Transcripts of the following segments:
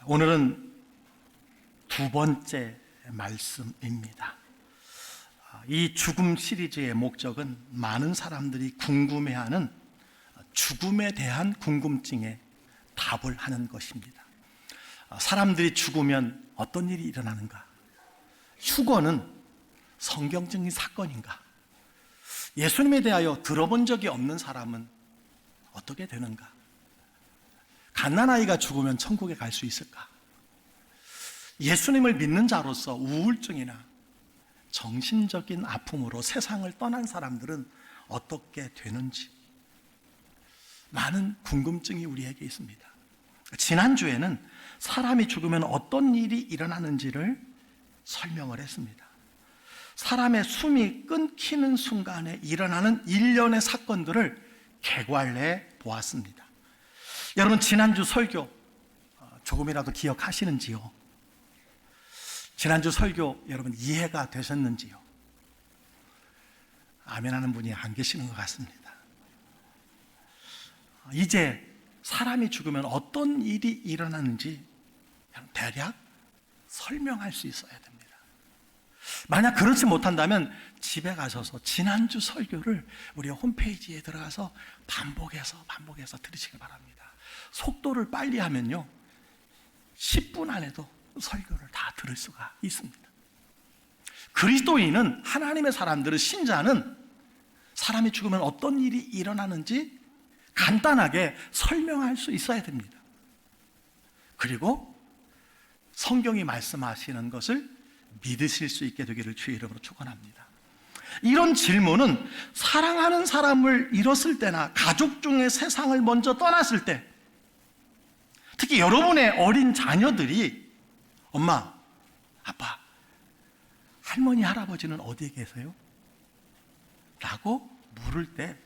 오늘은 두 번째 말씀입니다. 이 죽음 시리즈의 목적은 많은 사람들이 궁금해하는 죽음에 대한 궁금증에 답을 하는 것입니다. 사람들이 죽으면 어떤 일이 일어나는가? 휴거는 성경적인 사건인가? 예수님에 대하여 들어본 적이 없는 사람은 어떻게 되는가? 갓난아이가 죽으면 천국에 갈 수 있을까? 예수님을 믿는 자로서 우울증이나 정신적인 아픔으로 세상을 떠난 사람들은 어떻게 되는지 많은 궁금증이 우리에게 있습니다. 지난주에는 사람이 죽으면 어떤 일이 일어나는지를 설명을 했습니다. 사람의 숨이 끊기는 순간에 일어나는 일련의 사건들을 개괄해 보았습니다. 여러분, 지난주 설교 조금이라도 기억하시는지요? 지난주 설교 여러분 이해가 되셨는지요? 아멘 하는 분이 안 계시는 것 같습니다. 이제 사람이 죽으면 어떤 일이 일어나는지 대략 설명할 수 있어야 됩니다. 만약 그렇지 못한다면 집에 가셔서 지난주 설교를 우리 홈페이지에 들어가서 반복해서 들으시기 바랍니다. 속도를 빨리 하면요 10분 안에도 설교를 다 들을 수가 있습니다. 그리스도인은, 하나님의 사람들은, 신자는 사람이 죽으면 어떤 일이 일어나는지 간단하게 설명할 수 있어야 됩니다. 그리고 성경이 말씀하시는 것을 믿으실 수 있게 되기를 주의 이름으로 축원합니다. 이런 질문은 사랑하는 사람을 잃었을 때나 가족 중에 세상을 먼저 떠났을 때, 특히 여러분의 어린 자녀들이 엄마, 아빠, 할머니, 할아버지는 어디에 계세요? 라고 물을 때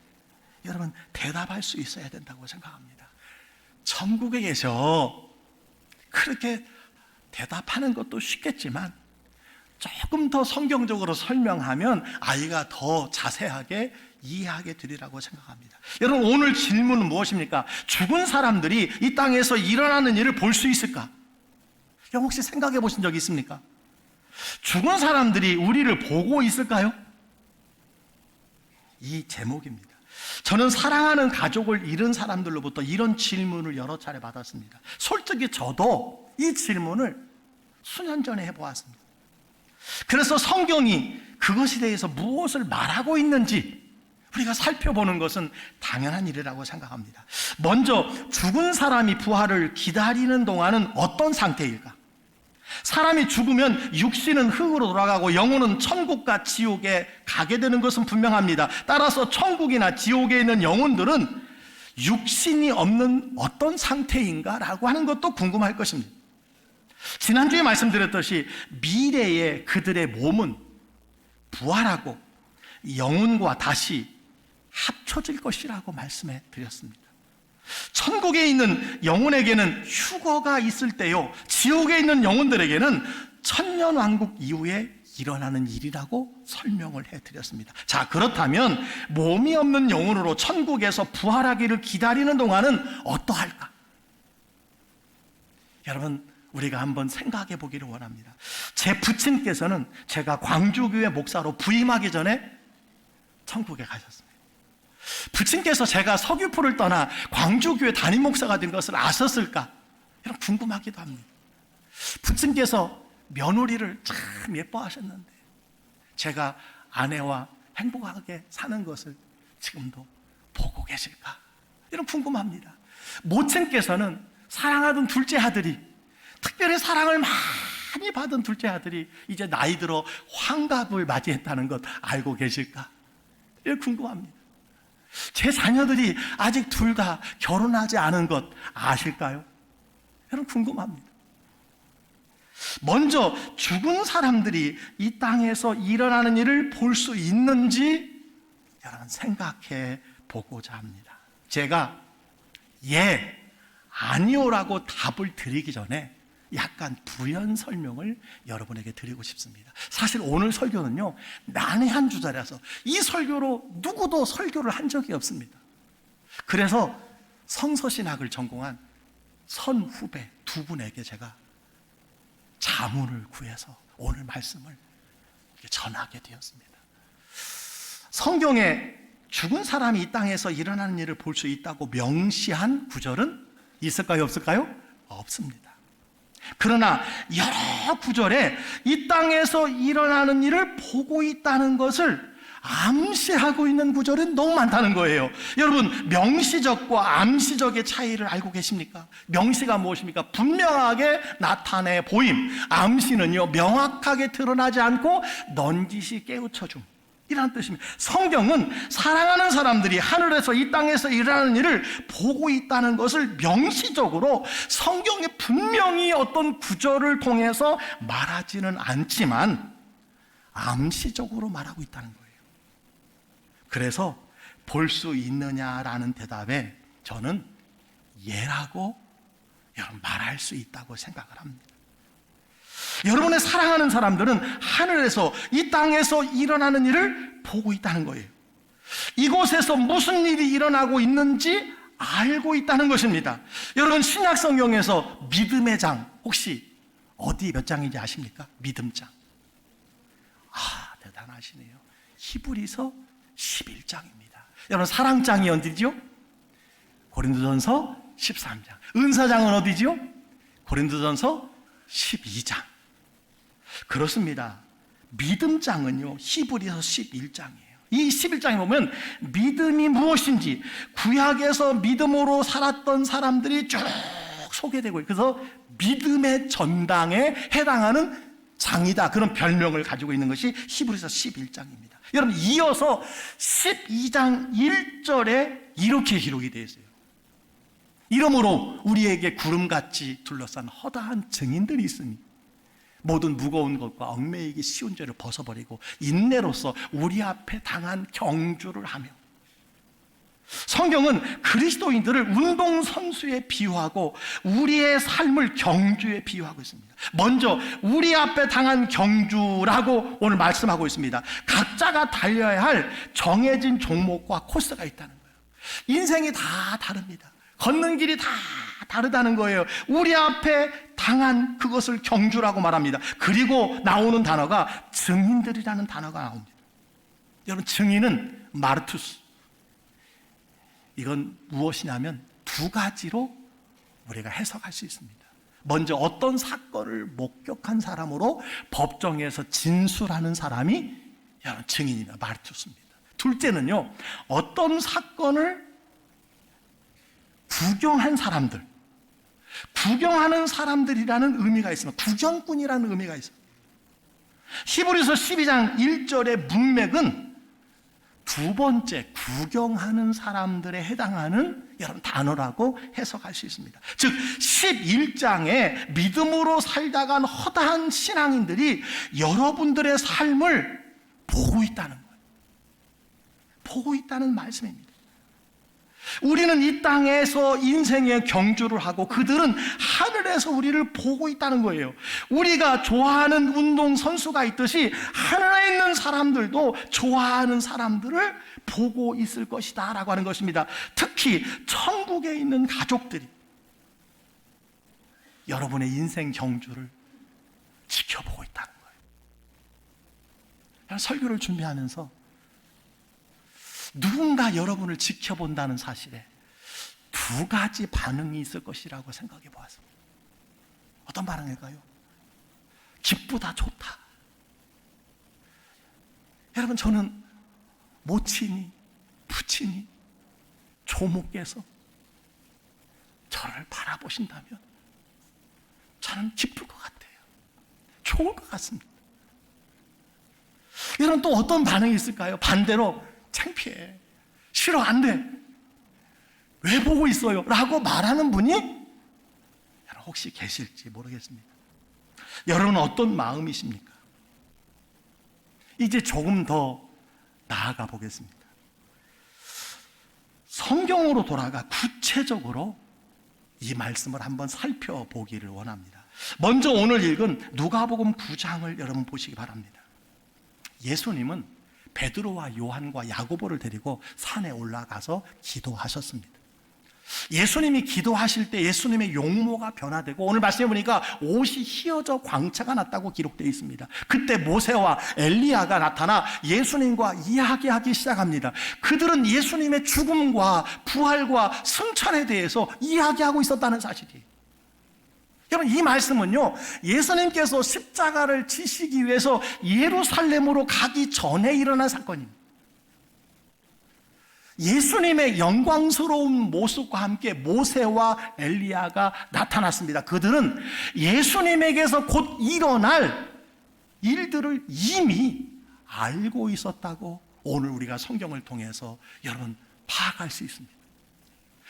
여러분 대답할 수 있어야 된다고 생각합니다. 천국에 계셔. 그렇게 대답하는 것도 쉽겠지만 조금 더 성경적으로 설명하면 아이가 더 자세하게 이해하게 되리라고 생각합니다. 여러분, 오늘 질문은 무엇입니까? 죽은 사람들이 이 땅에서 일어나는 일을 볼 수 있을까? 혹시 생각해 보신 적이 있습니까? 죽은 사람들이 우리를 보고 있을까요? 이 제목입니다. 저는 사랑하는 가족을 잃은 사람들로부터 이런 질문을 여러 차례 받았습니다. 솔직히 저도 이 질문을 수년 전에 해보았습니다. 그래서 성경이 그것에 대해서 무엇을 말하고 있는지 우리가 살펴보는 것은 당연한 일이라고 생각합니다. 먼저 죽은 사람이 부활을 기다리는 동안은 어떤 상태일까? 사람이 죽으면 육신은 흙으로 돌아가고 영혼은 천국과 지옥에 가게 되는 것은 분명합니다. 따라서 천국이나 지옥에 있는 영혼들은 육신이 없는 어떤 상태인가라고 하는 것도 궁금할 것입니다. 지난주에 말씀드렸듯이 미래의 그들의 몸은 부활하고 영혼과 다시 합쳐질 것이라고 말씀해 드렸습니다. 천국에 있는 영혼에게는 휴거가 있을 때요, 지옥에 있는 영혼들에게는 천년왕국 이후에 일어나는 일이라고 설명을 해드렸습니다. 자, 그렇다면 몸이 없는 영혼으로 천국에서 부활하기를 기다리는 동안은 어떠할까? 여러분, 우리가 한번 생각해 보기를 원합니다. 제 부친께서는 제가 광주교회 목사로 부임하기 전에 천국에 가셨습니다. 부친께서 제가 서귀포를 떠나 광주교회 담임 목사가 된 것을 아셨을까? 여러분, 궁금하기도 합니다. 부친께서 며느리를 참 예뻐하셨는데 제가 아내와 행복하게 사는 것을 지금도 보고 계실까? 여러분, 궁금합니다. 모친께서는 사랑하던 둘째 아들이, 특별히 사랑을 많이 받은 둘째 아들이 이제 나이 들어 환갑을 맞이했다는 것 알고 계실까? 여러분, 궁금합니다. 제 자녀들이 아직 둘 다 결혼하지 않은 것 아실까요? 여러분, 궁금합니다. 먼저 죽은 사람들이 이 땅에서 일어나는 일을 볼 수 있는지 여러분 생각해 보고자 합니다. 제가 예, 아니요라고 답을 드리기 전에 약간 부연 설명을 여러분에게 드리고 싶습니다. 사실 오늘 설교는요, 난해한 주제라서 이 설교로 누구도 설교를 한 적이 없습니다. 그래서 성서신학을 전공한 선후배 두 분에게 제가 자문을 구해서 오늘 말씀을 전하게 되었습니다. 성경에 죽은 사람이 이 땅에서 일어나는 일을 볼 수 있다고 명시한 구절은 있을까요? 없을까요? 없습니다. 그러나 여러 구절에 이 땅에서 일어나는 일을 보고 있다는 것을 암시하고 있는 구절은 너무 많다는 거예요. 여러분, 명시적과 암시적의 차이를 알고 계십니까? 명시가 무엇입니까? 분명하게 나타내 보임. 암시는요, 명확하게 드러나지 않고 넌지시 깨우쳐줌, 이라는 뜻입니다. 성경은 사랑하는 사람들이 하늘에서 이 땅에서 일어나는 일을 보고 있다는 것을 명시적으로 성경에 분명히 어떤 구절을 통해서 말하지는 않지만 암시적으로 말하고 있다는 거예요. 그래서 볼 수 있느냐라는 대답에 저는 예라고 여러분 말할 수 있다고 생각을 합니다. 여러분의 사랑하는 사람들은 하늘에서 이 땅에서 일어나는 일을 보고 있다는 거예요. 이곳에서 무슨 일이 일어나고 있는지 알고 있다는 것입니다. 여러분, 신약 성경에서 믿음의 장 혹시 어디 몇 장인지 아십니까? 믿음장. 대단하시네요. 히브리서 11장입니다. 여러분, 사랑장이 어디죠? 고린도전서 13장. 은사장은 어디죠? 고린도전서 12장. 그렇습니다. 믿음장은요, 히브리서 11장이에요. 이 11장에 보면 믿음이 무엇인지 구약에서 믿음으로 살았던 사람들이 쭉 소개되고 있고, 그래서 믿음의 전당에 해당하는 장이다, 그런 별명을 가지고 있는 것이 히브리서 11장입니다. 여러분, 이어서 12장 1절에 이렇게 기록이 되어 있어요. 이러므로 우리에게 구름같이 둘러싼 허다한 증인들이 있으니 모든 무거운 것과 얽매이기 쉬운 죄를 벗어버리고 인내로서 우리 앞에 당한 경주를 하며. 성경은 그리스도인들을 운동선수에 비유하고 우리의 삶을 경주에 비유하고 있습니다. 먼저 우리 앞에 당한 경주라고 오늘 말씀하고 있습니다. 각자가 달려야 할 정해진 종목과 코스가 있다는 거예요. 인생이 다 다릅니다. 걷는 길이 다 다르다는 거예요. 우리 앞에 당한 그것을 경주라고 말합니다. 그리고 나오는 단어가 증인들이라는 단어가 나옵니다. 여러분, 증인은 마르투스. 이건 무엇이냐면 두 가지로 우리가 해석할 수 있습니다. 먼저 어떤 사건을 목격한 사람으로 법정에서 진술하는 사람이 여러분 증인이나 마르투스입니다. 둘째는요, 어떤 사건을 구경한 사람들, 구경하는 사람들이라는 의미가 있습니다. 구경꾼이라는 의미가 있습니다. 히브리서 12장 1절의 문맥은 두 번째, 구경하는 사람들에 해당하는 여러분 단어라고 해석할 수 있습니다. 즉 11장에 믿음으로 살다간 허다한 신앙인들이 여러분들의 삶을 보고 있다는 거예요. 보고 있다는 말씀입니다. 우리는 이 땅에서 인생의 경주를 하고 그들은 하늘에서 우리를 보고 있다는 거예요. 우리가 좋아하는 운동선수가 있듯이 하늘에 있는 사람들도 좋아하는 사람들을 보고 있을 것이다 라고 하는 것입니다. 특히 천국에 있는 가족들이 여러분의 인생 경주를 지켜보고 있다는 거예요. 설교를 준비하면서 누군가 여러분을 지켜본다는 사실에 두 가지 반응이 있을 것이라고 생각해 보았습니다. 어떤 반응일까요? 기쁘다, 좋다. 여러분, 저는 모친이, 부친이, 조모께서 저를 바라보신다면 저는 기쁠 것 같아요. 좋을 것 같습니다. 여러분, 또 어떤 반응이 있을까요? 반대로 창피해, 싫어, 안 돼, 왜 보고 있어요? 라고 말하는 분이 여러분 혹시 계실지 모르겠습니다. 여러분은 어떤 마음이십니까? 이제 조금 더 나아가 보겠습니다. 성경으로 돌아가 구체적으로 이 말씀을 한번 살펴보기를 원합니다. 먼저 오늘 읽은 누가복음 9장을 여러분 보시기 바랍니다. 예수님은 베드로와 요한과 야고보를 데리고 산에 올라가서 기도하셨습니다. 예수님이 기도하실 때 예수님의 용모가 변화되고, 오늘 말씀해 보니까 옷이 휘어져 광채가 났다고 기록되어 있습니다. 그때 모세와 엘리야가 나타나 예수님과 이야기하기 시작합니다. 그들은 예수님의 죽음과 부활과 승천에 대해서 이야기하고 있었다는 사실이에요. 여러분, 이 말씀은요, 예수님께서 십자가를 지시기 위해서 예루살렘으로 가기 전에 일어난 사건입니다. 예수님의 영광스러운 모습과 함께 모세와 엘리야가 나타났습니다. 그들은 예수님에게서 곧 일어날 일들을 이미 알고 있었다고 오늘 우리가 성경을 통해서 여러분 파악할 수 있습니다.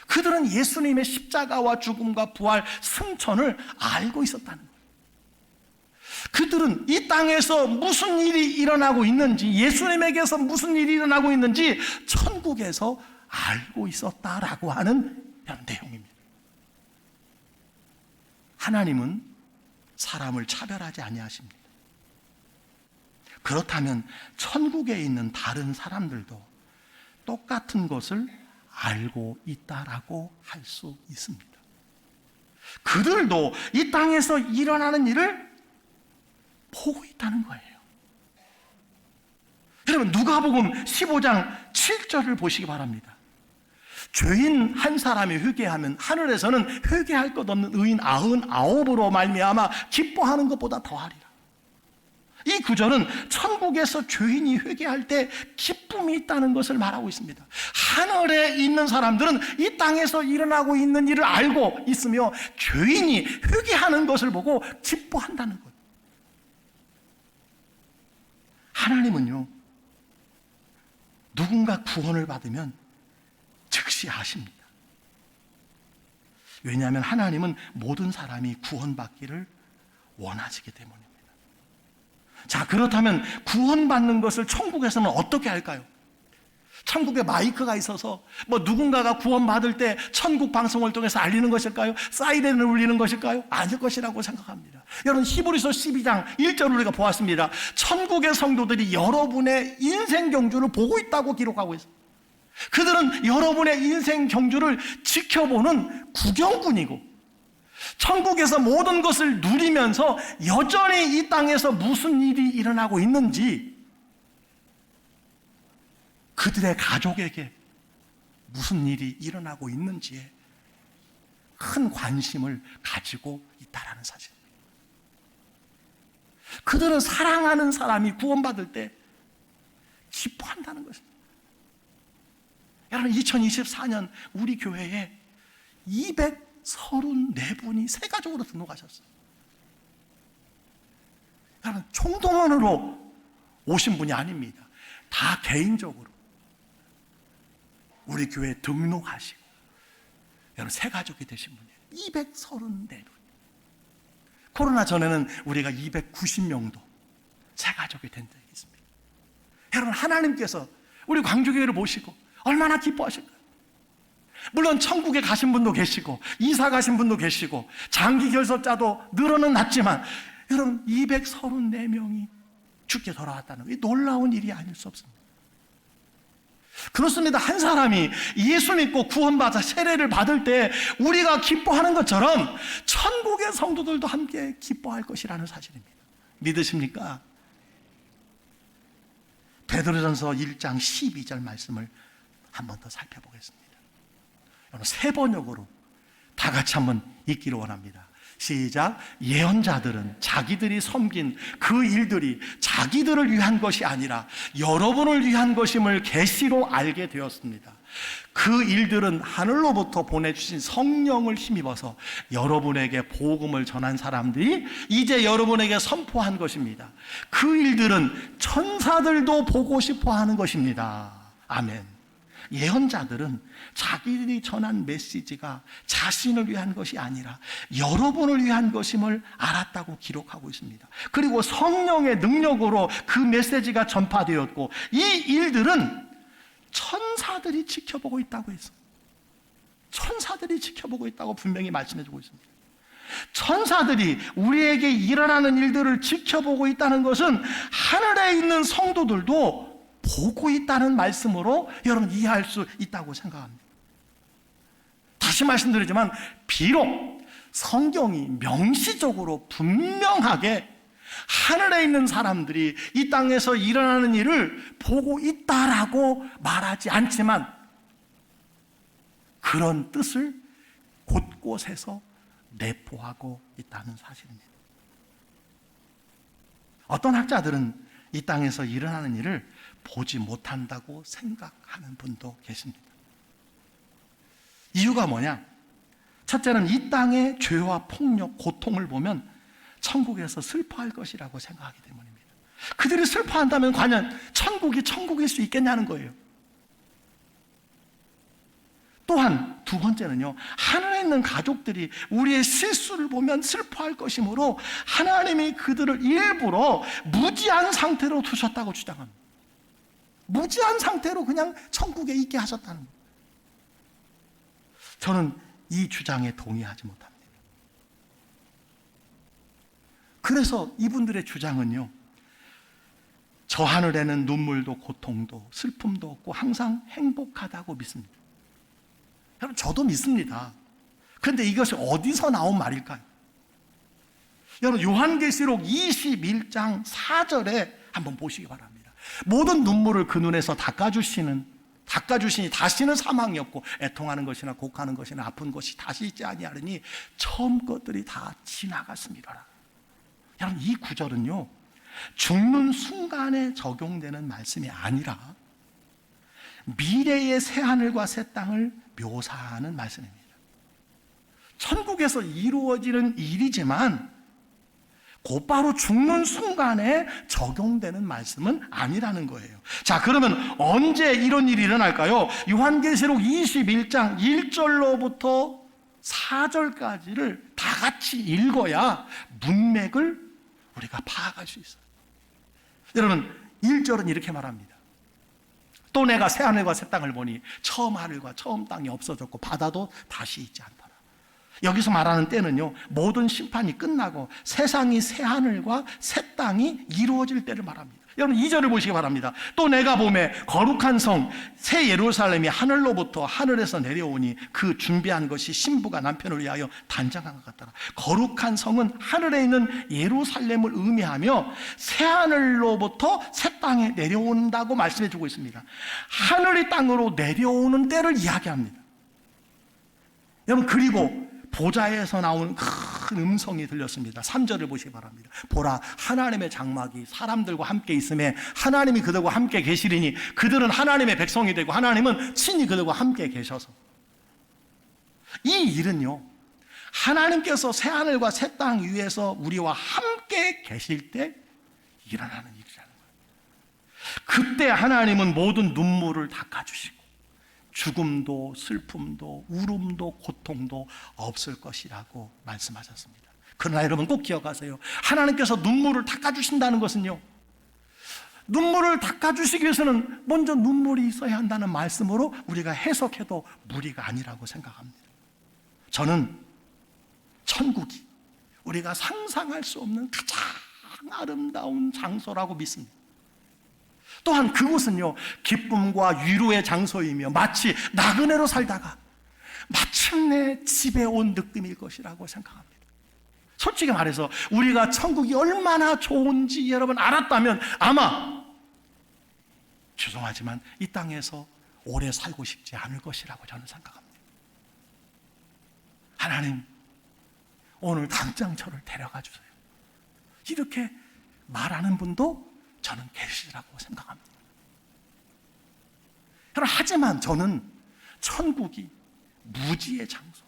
그들은 예수님의 십자가와 죽음과 부활, 승천을 알고 있었다는 거예요. 그들은 이 땅에서 무슨 일이 일어나고 있는지, 예수님에게서 무슨 일이 일어나고 있는지 천국에서 알고 있었다라고 하는 내용입니다. 하나님은 사람을 차별하지 아니하십니다. 그렇다면 천국에 있는 다른 사람들도 똑같은 것을 알고 있다라고 할 수 있습니다. 그들도 이 땅에서 일어나는 일을 보고 있다는 거예요. 여러분, 누가복음 15장 7절을 보시기 바랍니다. 죄인 한 사람이 회개하면 하늘에서는 회개할 것 없는 의인 99으로 말미암아 기뻐하는 것보다 더하리라. 이 구절은 천국에서 죄인이 회개할 때 기쁨이 있다는 것을 말하고 있습니다. 하늘에 있는 사람들은 이 땅에서 일어나고 있는 일을 알고 있으며 죄인이 회개하는 것을 보고 기뻐한다는 것. 하나님은요, 누군가 구원을 받으면 즉시 아십니다. 왜냐하면 하나님은 모든 사람이 구원받기를 원하시기 때문입니다. 자, 그렇다면 구원받는 것을 천국에서는 어떻게 할까요? 천국에 마이크가 있어서 누군가가 구원받을 때 천국 방송을 통해서 알리는 것일까요? 사이렌을 울리는 것일까요? 아닐 것이라고 생각합니다. 여러분, 히브리서 12장 1절을 우리가 보았습니다. 천국의 성도들이 여러분의 인생 경주를 보고 있다고 기록하고 있습니다. 그들은 여러분의 인생 경주를 지켜보는 구경꾼이고, 천국에서 모든 것을 누리면서 여전히 이 땅에서 무슨 일이 일어나고 있는지, 그들의 가족에게 무슨 일이 일어나고 있는지에 큰 관심을 가지고 있다라는 사실입니다. 그들은 사랑하는 사람이 구원받을 때 기뻐한다는 것입니다. 여러분, 2024년 우리 교회에 234분이 새 가족으로 등록하셨어요. 여러분, 총동원으로 오신 분이 아닙니다. 다 개인적으로 우리 교회에 등록하시고 여러분 새 가족이 되신 분이에요. 234분. 코로나 전에는 우리가 290명도 새 가족이 된 적이 있습니다. 여러분, 하나님께서 우리 광주교회를 보시고 얼마나 기뻐하실까요? 물론 천국에 가신 분도 계시고 이사 가신 분도 계시고 장기 결석자도 늘어는 났지만 여러분, 234명이 죽게 돌아왔다는 게 놀라운 일이 아닐 수 없습니다. 그렇습니다. 한 사람이 예수 믿고 구원받아 세례를 받을 때 우리가 기뻐하는 것처럼 천국의 성도들도 함께 기뻐할 것이라는 사실입니다. 믿으십니까? 베드로전서 1장 12절 말씀을 한 번 더 살펴보겠습니다. 여러분, 세 번역으로 다 같이 한번 읽기를 원합니다. 시작. 예언자들은 자기들이 섬긴 그 일들이 자기들을 위한 것이 아니라 여러분을 위한 것임을 계시로 알게 되었습니다. 그 일들은 하늘로부터 보내주신 성령을 힘입어서 여러분에게 복음을 전한 사람들이 이제 여러분에게 선포한 것입니다. 그 일들은 천사들도 보고 싶어 하는 것입니다. 아멘. 예언자들은 자기들이 전한 메시지가 자신을 위한 것이 아니라 여러분을 위한 것임을 알았다고 기록하고 있습니다. 그리고 성령의 능력으로 그 메시지가 전파되었고 이 일들은 천사들이 지켜보고 있다고 했어요. 천사들이 지켜보고 있다고 분명히 말씀해주고 있습니다. 천사들이 우리에게 일어나는 일들을 지켜보고 있다는 것은 하늘에 있는 성도들도 보고 있다는 말씀으로 여러분 이해할 수 있다고 생각합니다. 다시 다시 말씀드리지만 비록 성경이 명시적으로 분명하게 하늘에 있는 사람들이 이 땅에서 일어나는 일을 보고 있다라고 말하지 않지만 그런 뜻을 곳곳에서 내포하고 있다는 사실입니다. 어떤 학자들은 이 땅에서 일어나는 일을 보지 못한다고 생각하는 분도 계십니다. 이유가 뭐냐? 첫째는 이 땅의 죄와 폭력, 고통을 보면 천국에서 슬퍼할 것이라고 생각하기 때문입니다. 그들이 슬퍼한다면 과연 천국이 천국일 수 있겠냐는 거예요. 또한 두 번째는요, 하늘에 있는 가족들이 우리의 실수를 보면 슬퍼할 것이므로 하나님이 그들을 일부러 무지한 상태로 두셨다고 주장합니다. 무지한 상태로 그냥 천국에 있게 하셨다는 거예요. 저는 이 주장에 동의하지 못합니다. 그래서 이분들의 주장은요, 저 하늘에는 눈물도 고통도 슬픔도 없고 항상 행복하다고 믿습니다. 여러분, 저도 믿습니다. 그런데 이것이 어디서 나온 말일까요? 여러분, 요한계시록 21장 4절에 한번 보시기 바랍니다. 모든 눈물을 그 눈에서 닦아주시니 다시는 사망이 없고 애통하는 것이나 곡하는 것이나 아픈 것이 다시 있지 아니하리니 처음 것들이 다 지나갔음이로라. 여러분, 이 구절은요, 죽는 순간에 적용되는 말씀이 아니라 미래의 새하늘과 새 땅을 묘사하는 말씀입니다. 천국에서 이루어지는 일이지만 곧바로 죽는 순간에 적용되는 말씀은 아니라는 거예요. 자, 그러면 언제 이런 일이 일어날까요? 요한계시록 21장 1절로부터 4절까지를 다 같이 읽어야 문맥을 우리가 파악할 수 있어요. 여러분, 1절은 이렇게 말합니다. 또 내가 새 하늘과 새 땅을 보니 처음 하늘과 처음 땅이 없어졌고 바다도 다시 있지 않더라. 여기서 말하는 때는요, 모든 심판이 끝나고 세상이 새 하늘과 새 땅이 이루어질 때를 말합니다. 여러분, 2절을 보시기 바랍니다. 또 내가 보매 거룩한 성 새 예루살렘이 하늘로부터 하늘에서 내려오니 그 준비한 것이 신부가 남편을 위하여 단장한 것 같더라. 거룩한 성은 하늘에 있는 예루살렘을 의미하며 새 하늘로부터 새 땅에 내려온다고 말씀해 주고 있습니다. 하늘이 땅으로 내려오는 때를 이야기합니다. 여러분, 그리고 보좌에서 나오는 큰 음성이 들렸습니다. 3절을 보시기 바랍니다. 보라, 하나님의 장막이 사람들과 함께 있음에 하나님이 그들과 함께 계시리니 그들은 하나님의 백성이 되고 하나님은 친히 그들과 함께 계셔서. 이 일은요, 하나님께서 새하늘과 새 땅 위에서 우리와 함께 계실 때 일어나는 일이라는 거예요. 그때 하나님은 모든 눈물을 닦아주시고 죽음도 슬픔도 울음도 고통도 없을 것이라고 말씀하셨습니다. 그러나 여러분, 꼭 기억하세요. 하나님께서 눈물을 닦아주신다는 것은요, 눈물을 닦아주시기 위해서는 먼저 눈물이 있어야 한다는 말씀으로 우리가 해석해도 무리가 아니라고 생각합니다. 저는 천국이 우리가 상상할 수 없는 가장 아름다운 장소라고 믿습니다. 또한 그곳은요, 기쁨과 위로의 장소이며 마치 나그네로 살다가 마침내 집에 온 느낌일 것이라고 생각합니다. 솔직히 말해서 우리가 천국이 얼마나 좋은지 여러분 알았다면 아마, 죄송하지만 이 땅에서 오래 살고 싶지 않을 것이라고 저는 생각합니다. 하나님, 오늘 당장 저를 데려가 주세요. 이렇게 말하는 분도 저는 계시라고 생각합니다. 하지만 저는 천국이 무지의 장소,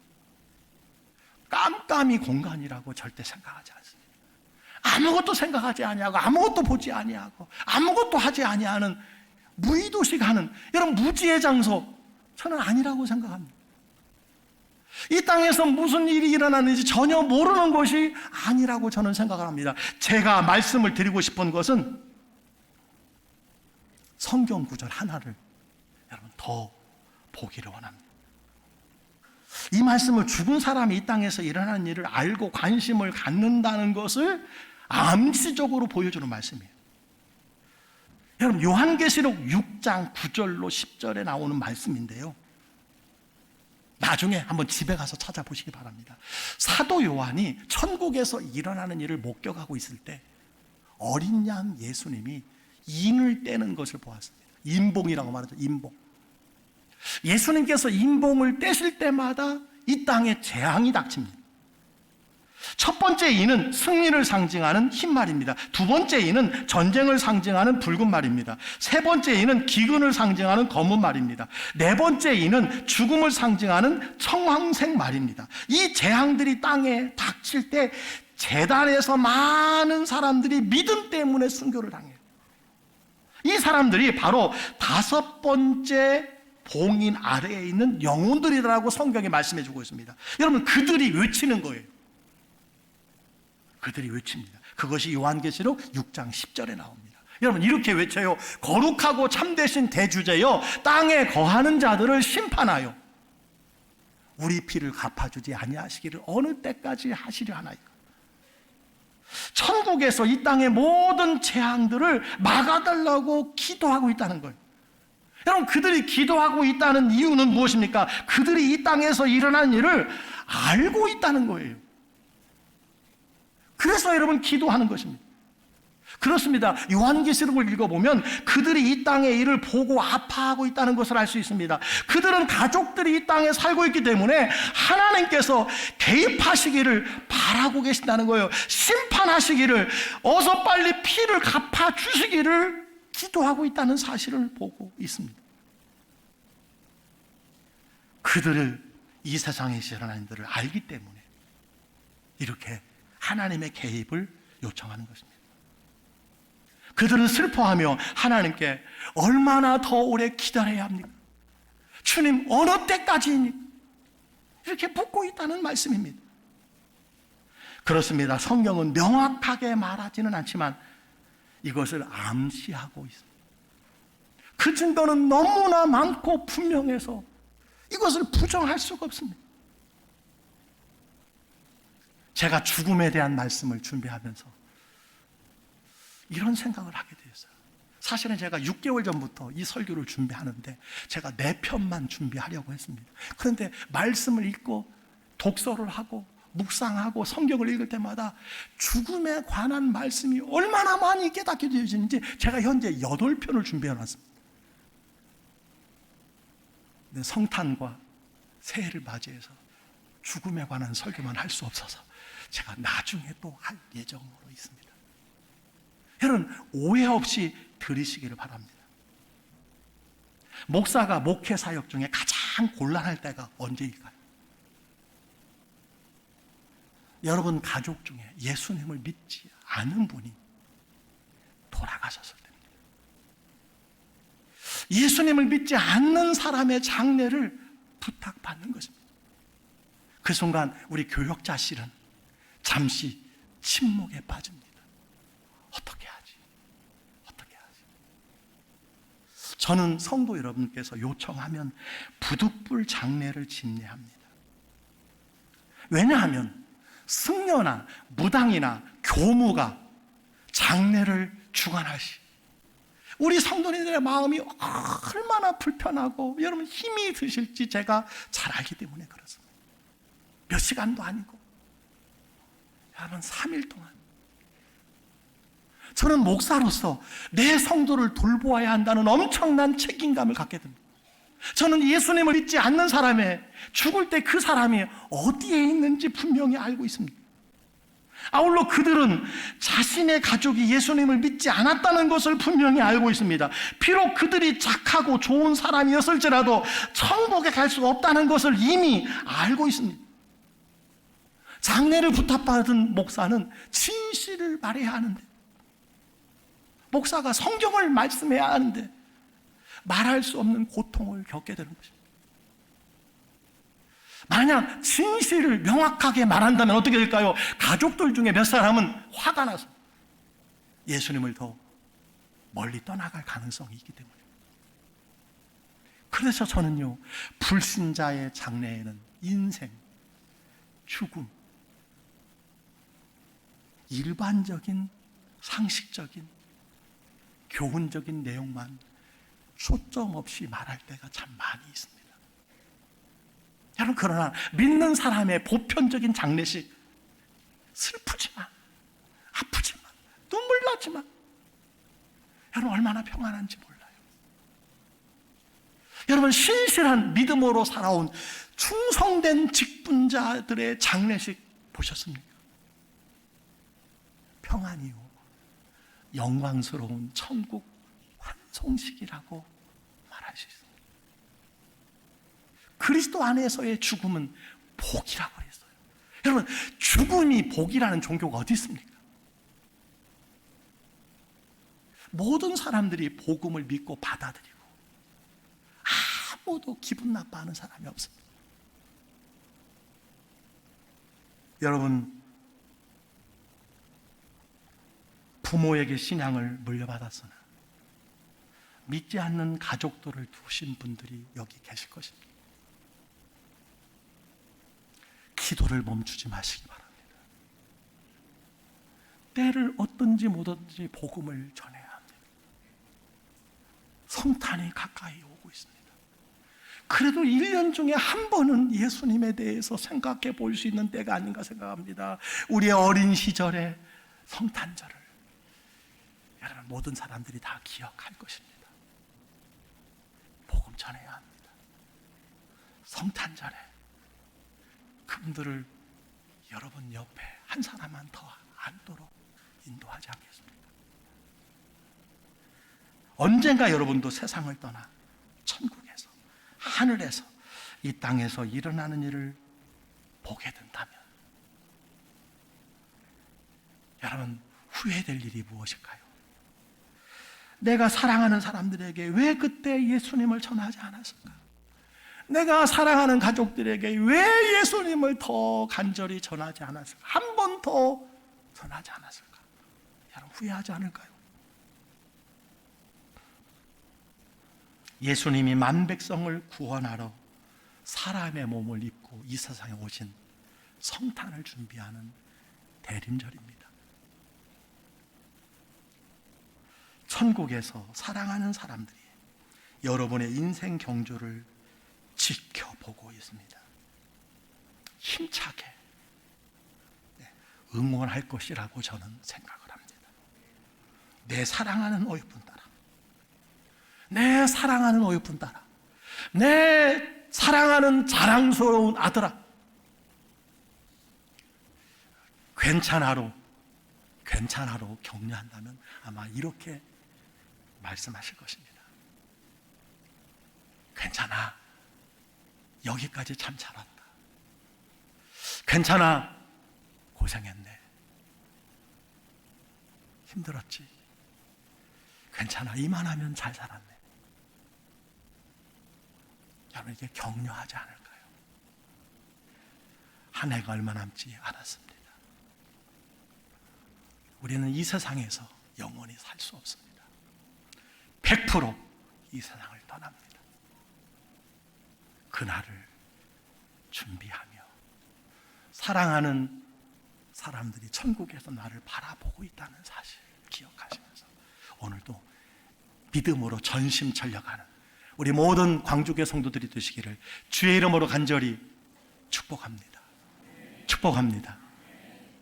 깜깜이 공간이라고 절대 생각하지 않습니다. 아무것도 생각하지 아니하고 아무것도 보지 아니하고 아무것도 하지 아니하는 무의도식하는 이런 무지의 장소, 저는 아니라고 생각합니다. 이 땅에서 무슨 일이 일어나는지 전혀 모르는 것이 아니라고 저는 생각을 합니다. 제가 말씀을 드리고 싶은 것은 성경 구절 하나를 여러분 더 보기를 원합니다. 이 말씀을 죽은 사람이 이 땅에서 일어나는 일을 알고 관심을 갖는다는 것을 암시적으로 보여주는 말씀이에요. 여러분, 요한계시록 6장 9절로 10절에 나오는 말씀인데요, 나중에 한번 집에 가서 찾아보시기 바랍니다. 사도 요한이 천국에서 일어나는 일을 목격하고 있을 때 어린 양 예수님이 인을 떼는 것을 보았습니다. 인봉이라고 말하죠. 인봉. 예수님께서 인봉을 떼실 때마다 이 땅에 재앙이 닥칩니다. 첫 번째 인은 승리를 상징하는 흰 말입니다. 두 번째 인은 전쟁을 상징하는 붉은 말입니다. 세 번째 인은 기근을 상징하는 검은 말입니다. 네 번째 인은 죽음을 상징하는 청황색 말입니다. 이 재앙들이 땅에 닥칠 때 제단에서 많은 사람들이 믿음 때문에 순교를 당해요. 이 사람들이 바로 다섯 번째 봉인 아래에 있는 영혼들이라고 성경에 말씀해 주고 있습니다. 여러분, 그들이 외치는 거예요. 그들이 외칩니다. 그것이 요한계시록 6장 10절에 나옵니다. 여러분, 이렇게 외쳐요. 거룩하고 참되신 대주제여, 땅에 거하는 자들을 심판하여 우리 피를 갚아주지 아니하시기를 어느 때까지 하시려 하나이까. 천국에서 이 땅의 모든 재앙들을 막아달라고 기도하고 있다는 거예요. 여러분, 그들이 기도하고 있다는 이유는 무엇입니까? 그들이 이 땅에서 일어난 일을 알고 있다는 거예요. 그래서 여러분 기도하는 것입니다. 그렇습니다. 요한계시록을 읽어보면 그들이 이 땅의 일을 보고 아파하고 있다는 것을 알 수 있습니다. 그들은 가족들이 이 땅에 살고 있기 때문에 하나님께서 개입하시기를 바라고 계신다는 거예요. 심판하시기를, 어서 빨리 피를 갚아주시기를 기도하고 있다는 사실을 보고 있습니다. 그들을, 이 세상에 일어나는 일들을 알기 때문에 이렇게 하나님의 개입을 요청하는 것입니다. 그들은 슬퍼하며 하나님께 얼마나 더 오래 기다려야 합니까? 주님, 어느 때까지입니까? 이렇게 묻고 있다는 말씀입니다. 그렇습니다. 성경은 명확하게 말하지는 않지만 이것을 암시하고 있습니다. 그 증거는 너무나 많고 분명해서 이것을 부정할 수가 없습니다. 제가 죽음에 대한 말씀을 준비하면서 이런 생각을 하게 되었어요. 사실은 제가 6개월 전부터 이 설교를 준비하는데 제가 4편만 준비하려고 했습니다. 그런데 말씀을 읽고 독서를 하고 묵상하고 성경을 읽을 때마다 죽음에 관한 말씀이 얼마나 많이 깨닫게 되어지는지 제가 현재 8편을 준비해 놨습니다. 성탄과 새해를 맞이해서 죽음에 관한 설교만 할 수 없어서 제가 나중에 또 할 예정으로 있습니다. 여러분, 오해 없이 들으시기를 바랍니다. 목사가 목회 사역 중에 가장 곤란할 때가 언제일까요? 여러분 가족 중에 예수님을 믿지 않은 분이 돌아가셨을 때입니다. 예수님을 믿지 않는 사람의 장례를 부탁받는 것입니다. 그 순간 우리 교역자실은 잠시 침묵에 빠집니다. 어떻게 하지? 어떻게 하지? 저는 성도 여러분께서 요청하면 부득불 장례를 집례합니다. 왜냐하면 승려나 무당이나 교무가 장례를 주관하시, 우리 성도님들의 마음이 얼마나 불편하고 여러분 힘이 드실지 제가 잘 알기 때문에 그렇습니다. 몇 시간도 아니고 여러분 3일 동안 저는 목사로서 내 성도를 돌보아야 한다는 엄청난 책임감을 갖게 됩니다. 저는 예수님을 믿지 않는 사람의 죽을 때 그 사람이 어디에 있는지 분명히 알고 있습니다. 아울러 그들은 자신의 가족이 예수님을 믿지 않았다는 것을 분명히 알고 있습니다. 비록 그들이 착하고 좋은 사람이었을지라도 천국에 갈 수 없다는 것을 이미 알고 있습니다. 장례를 부탁받은 목사는 진실을 말해야 하는데, 목사가 성경을 말씀해야 하는데 말할 수 없는 고통을 겪게 되는 것입니다. 만약 진실을 명확하게 말한다면 어떻게 될까요? 가족들 중에 몇 사람은 화가 나서 예수님을 더 멀리 떠나갈 가능성이 있기 때문에. 그래서 저는요, 불신자의 장래에는 인생, 죽음, 일반적인 상식적인 교훈적인 내용만 초점 없이 말할 때가 참 많이 있습니다. 여러분, 그러나 믿는 사람의 보편적인 장례식, 슬프지만, 아프지만, 눈물 나지만, 여러분 얼마나 평안한지 몰라요. 여러분, 신실한 믿음으로 살아온 충성된 직분자들의 장례식 보셨습니까? 평안이요, 영광스러운 천국 환송식이라고 말할 수 있습니다. 그리스도 안에서의 죽음은 복이라고 했어요. 여러분, 죽음이 복이라는 종교가 어디 있습니까? 모든 사람들이 복음을 믿고 받아들이고 아무도 기분 나빠하는 사람이 없습니다. 여러분, 부모에게 신앙을 물려받았으나 믿지 않는 가족들을 두신 분들이 여기 계실 것입니다. 기도를 멈추지 마시기 바랍니다. 때를 얻든지 못든지 복음을 전해야 합니다. 성탄이 가까이 오고 있습니다. 그래도 1년 중에 한 번은 예수님에 대해서 생각해 볼 수 있는 때가 아닌가 생각합니다. 우리의 어린 시절의 성탄절을 여러분, 모든 사람들이 다 기억할 것입니다. 복음 전해야 합니다. 성탄절에 그분들을 여러분 옆에 한 사람만 더 앉도록 인도하지 않겠습니까? 언젠가 여러분도 세상을 떠나 천국에서, 하늘에서, 이 땅에서 일어나는 일을 보게 된다면 여러분, 후회될 일이 무엇일까요? 내가 사랑하는 사람들에게 왜 그때 예수님을 전하지 않았을까? 내가 사랑하는 가족들에게 왜 예수님을 더 간절히 전하지 않았을까? 한 번 더 전하지 않았을까? 여러분, 후회하지 않을까요? 예수님이 만백성을 구원하러 사람의 몸을 입고 이 세상에 오신 성탄을 준비하는 대림절입니다. 천국에서 사랑하는 사람들이 여러분의 인생 경주를 지켜보고 있습니다. 힘차게 응원할 것이라고 저는 생각을 합니다. 내 사랑하는 어여쁜 딸아, 내 사랑하는 어여쁜 딸아, 내 사랑하는 자랑스러운 아들아, 괜찮아로 격려한다면 아마 이렇게 말씀하실 것입니다. 괜찮아, 여기까지 참 잘 왔다. 괜찮아, 고생했네. 힘들었지. 괜찮아, 이만하면 잘 살았네. 여러분, 이게 격려하지 않을까요? 한 해가 얼마 남지 않았습니다. 우리는 이 세상에서 영원히 살 수 없습니다. 100% 이 세상을 떠납니다. 그날을 준비하며 사랑하는 사람들이 천국에서 나를 바라보고 있다는 사실을 기억하시면서 오늘도 믿음으로 전심전력하는 우리 모든 광주교회 성도들이 되시기를 주의 이름으로 간절히 축복합니다. 축복합니다.